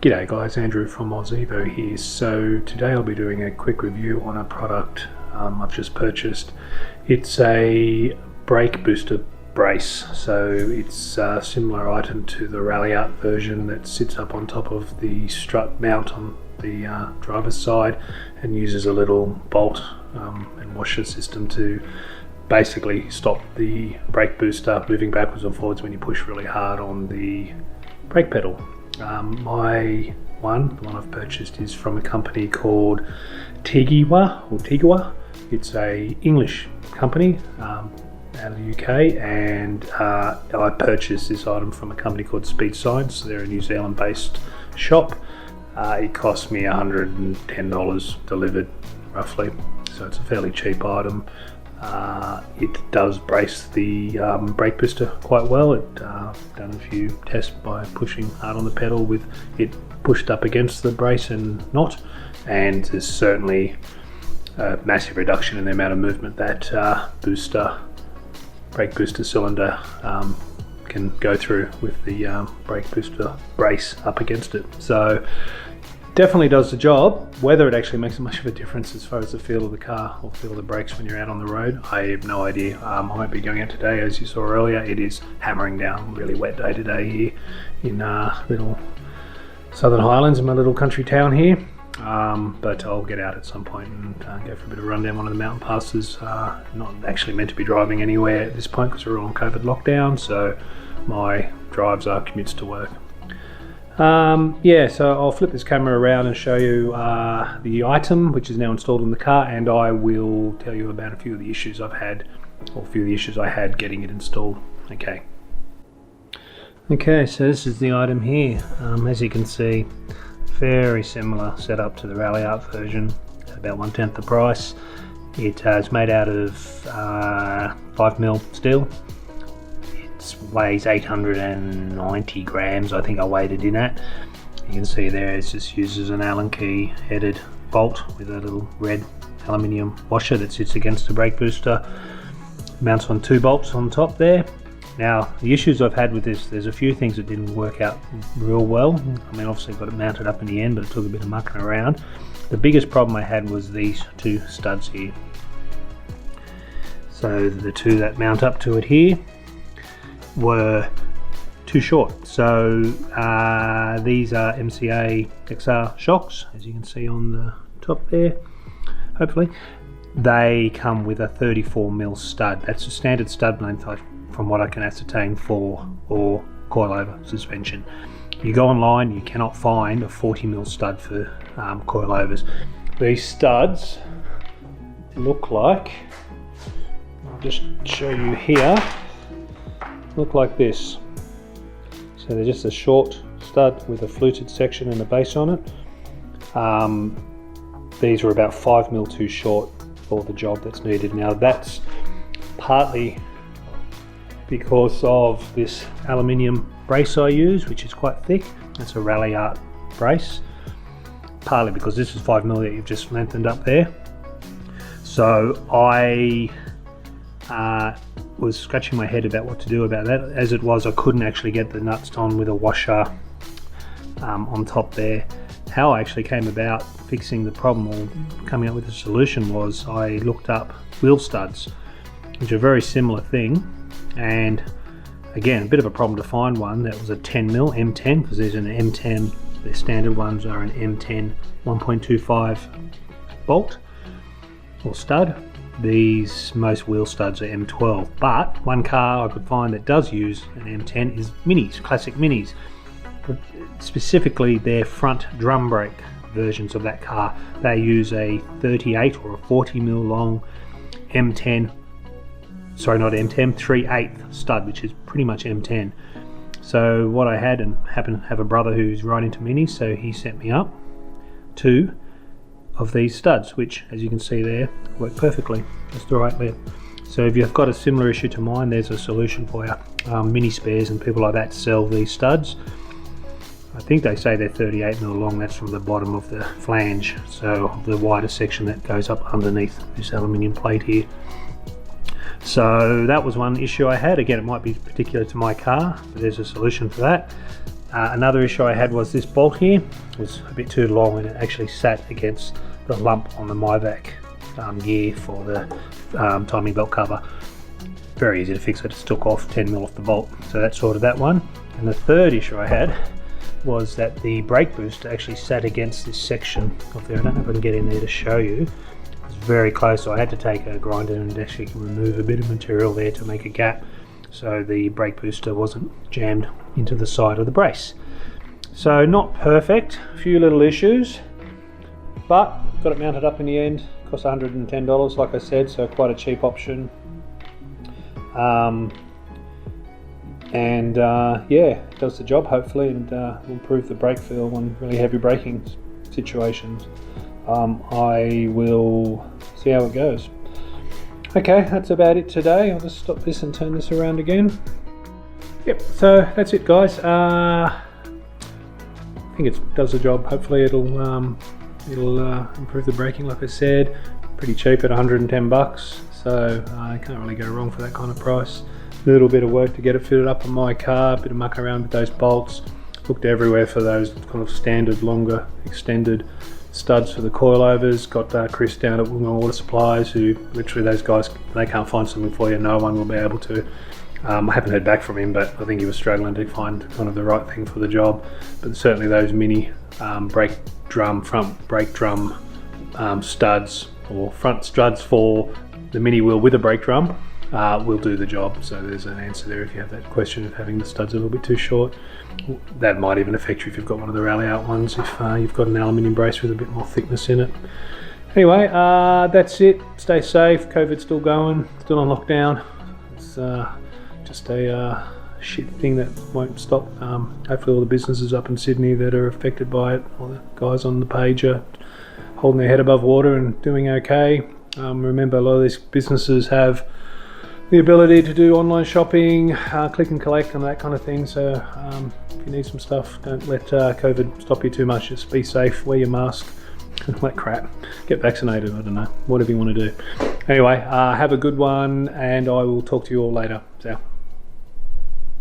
G'day guys, Andrew from RHD Evo here. So today I'll be doing a quick review on a product I've just purchased. It's a brake booster brace. So it's a similar item to the Rally Art version that sits up on top of the strut mount on the driver's side and uses a little bolt and washer system to basically stop the brake booster moving backwards or forwards when you push really hard on the brake pedal. The one I've purchased is from a company called Teigwa. It's a English company out of the UK, and I purchased this item from a company called Speed Science. They're a New Zealand based shop. It cost me $110 delivered roughly, so it's a fairly cheap item. It does brace the brake booster quite well. I've done a few tests by pushing hard on the pedal with it pushed up against the brace and not, and there's certainly a massive reduction in the amount of movement that brake booster cylinder can go through with the brake booster brace up against it. So definitely does the job. Whether it actually makes much of a difference as far as the feel of the car or feel of the brakes when you're out on the road, I have no idea. I won't be going out today, as you saw earlier. It is hammering down, really wet day today here in little Southern Highlands, in my little country town here. But I'll get out at some point and go for a bit of a run down one of the mountain passes. Not actually meant to be driving anywhere at this point because we're all on COVID lockdown, so my drives are commutes to work. So I'll flip this camera around and show you the item which is now installed in the car, and I will tell you about a few of the issues I've had, or a few of the issues I had getting it installed. Okay, so this is the item here. As you can see, very similar setup to the Rally Art version, about 1/10 the price. It is made out of 5mm steel. Weighs 890 grams, I think I weighed it in at. You can see there it just uses an Allen key headed bolt with a little red aluminium washer that sits against the brake booster. Mounts on 2 bolts on top there. Now the issues I've had with this, there's a few things that didn't work out real well. I mean, obviously got it mounted up in the end, but it took a bit of mucking around. The biggest problem I had was these 2 studs here. So the 2 that mount up to it here were too short. So these are MCA XR shocks, as you can see on the top there, hopefully. They come with a 34mm stud. That's a standard stud length from what I can ascertain for or coilover suspension. You go online, you cannot find a 40mm stud for coilovers. These studs look like, I'll just show you here, look like this. So they're just a short stud with a fluted section and a base on it. These were about 5mm too short for the job that's needed. Now that's partly because of this aluminium brace I use, which is quite thick. It's a Rally Art brace. Partly because this is 5mm that you've just lengthened up there. So I was scratching my head about what to do about that. As it was, I couldn't actually get the nuts on with a washer on top there. How I actually came about fixing the problem or coming up with a solution was I looked up wheel studs, which are a very similar thing, and again a bit of a problem to find one that was a 10mm M10, because there's an M10, the standard ones are an M10 1.25 bolt or stud. These most wheel studs are M12, but one car I could find that does use an M10 is Minis, classic Minis. Specifically their front drum brake versions of that car, they use a 38 or a 40mm long M10, sorry not M10, 3/8 stud, which is pretty much M10. So what I had, and happen to have a brother who's right into Minis, so he sent me up 2 of these studs, which as you can see there work perfectly, just the right length. So if you've got a similar issue to mine, there's a solution for you. Mini Spares and people like that sell these studs. I think they say they're 38mm long. That's from the bottom of the flange, so the wider section that goes up underneath this aluminium plate here. So that was one issue I had. Again, it might be particular to my car, but there's a solution for that. Another issue I had was this bolt here was a bit too long, and it actually sat against the lump on the Myvac gear for the timing belt cover. Very easy to fix. I just took off 10mm off the bolt, so that sorted that one. And the third issue I had was that the brake booster actually sat against this section of there. I don't know if I can get in there to show you. It's very close, so I had to take a grinder and actually remove a bit of material there to make a gap, so the brake booster wasn't jammed into the side of the brace. So not perfect, a few little issues, but got it mounted up in the end. Cost $110 like I said, so quite a cheap option. Yeah, it does the job hopefully, and will improve the brake feel on really heavy braking situations. I will see how it goes. Okay, that's about it today. I'll just stop this and turn this around again. Yep, so that's it guys. I think it does the job. Hopefully it'll improve the braking like I said. Pretty cheap at 110 bucks, so I can't really go wrong for that kind of price. A little bit of work to get it fitted up on my car, a bit of muck around with those bolts. Looked everywhere for those kind of standard longer extended studs for the coilovers. Got Chris down at Wollongong Water Supplies, who literally, those guys, they can't find something for you, no one will be able to. I haven't heard back from him, but I think he was struggling to find kind of the right thing for the job. But certainly those mini front brake drum studs, or front studs for the mini wheel with a brake drum, will do the job. So there's an answer there if you have that question of having the studs a little bit too short. That might even affect you if you've got one of the rally out ones, if you've got an aluminium brace with a bit more thickness in it. Anyway, that's it. Stay safe. COVID's still going, still on lockdown. It's just a shit thing that won't stop. Hopefully all the businesses up in Sydney that are affected by it, all the guys on the page are holding their head above water and doing okay. Remember, a lot of these businesses have the ability to do online shopping, click and collect and that kind of thing, so if you need some stuff, don't let COVID stop you too much. Just be safe, wear your mask, all that crap, get vaccinated, I don't know, whatever you want to do. Anyway, have a good one, and I will talk to you all later. So.